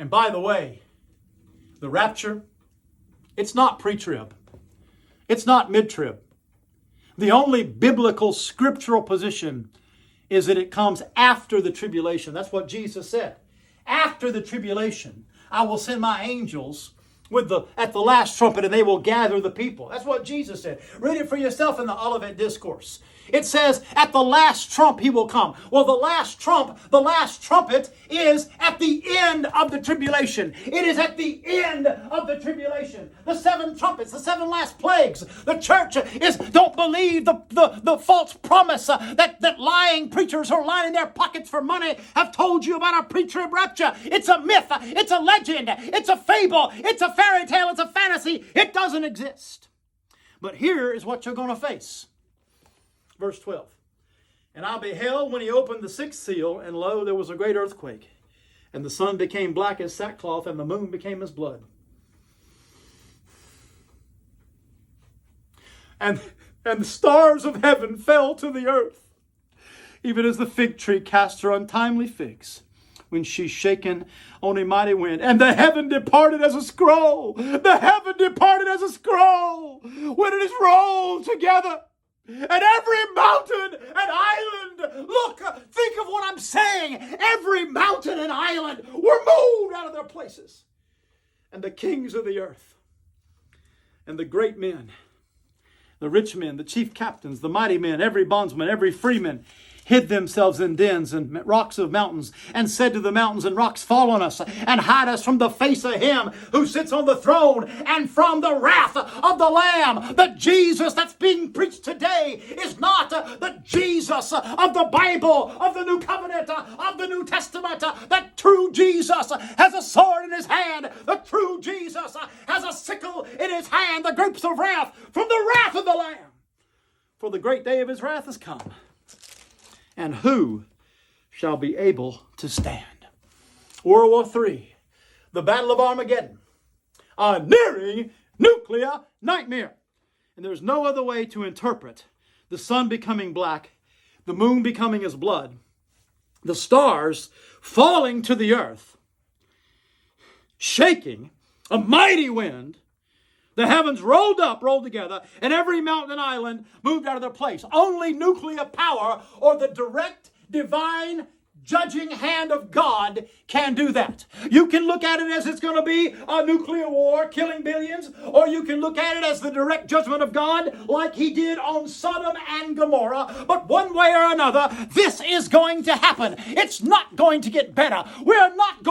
And by the way, the rapture, it's not pre-trib. It's not mid-trib. The only biblical scriptural position is that it comes after the tribulation. That's what Jesus said. After the tribulation, I will send my angels at the last trumpet, and they will gather the people. That's what Jesus said. Read it for yourself in the Olivet Discourse. It says, at the last trump he will come. Well, the last trumpet is at the end of the tribulation. It is at the end of the tribulation. The 7 trumpets, the 7 last plagues. The church don't believe the false promise that lying preachers who are lining their pockets for money have told you about a pre-trib rapture. It's a myth. It's a legend. It's a fable. It's a fairy tale. It's a fantasy. It doesn't exist. But here is what you're going to face. Verse 12. And I beheld when he opened the 6th seal, and lo, there was a great earthquake. And the sun became black as sackcloth, and the moon became as blood. And the stars of heaven fell to the earth, even as the fig tree cast her untimely figs, when she's shaken on a mighty wind. And the heaven departed as a scroll. The heaven departed as a scroll when it is rolled together. And every mountain and island, look, think of what I'm saying. Every mountain and island were moved out of their places. And the kings of the earth, and the great men, the rich men, the chief captains, the mighty men, every bondsman, every freeman, hid themselves in dens and rocks of mountains, and said to the mountains and rocks, fall on us, and hide us from the face of him who sits on the throne, and from the wrath of the Lamb. The Jesus that's being preached today is not the Jesus of the Bible, of the New Covenant, of the New Testament. That true Jesus has a sword in his hand. The true Jesus has a sickle in his hand, the grapes of wrath, from the wrath of the Lamb. For the great day of his wrath has come. And who shall be able to stand? World War III, the Battle of Armageddon, a nearing nuclear nightmare. And there's no other way to interpret the sun becoming black, the moon becoming as blood, the stars falling to the earth, shaking, a mighty wind, the heavens rolled together, and every mountain and island moved out of their place. Only nuclear power or the direct divine judging hand of God can do that. You can look at it as it's going to be a nuclear war killing billions, or you can look at it as the direct judgment of God like he did on Sodom and Gomorrah. But one way or another, this is going to happen. It's not going to get better. We're not going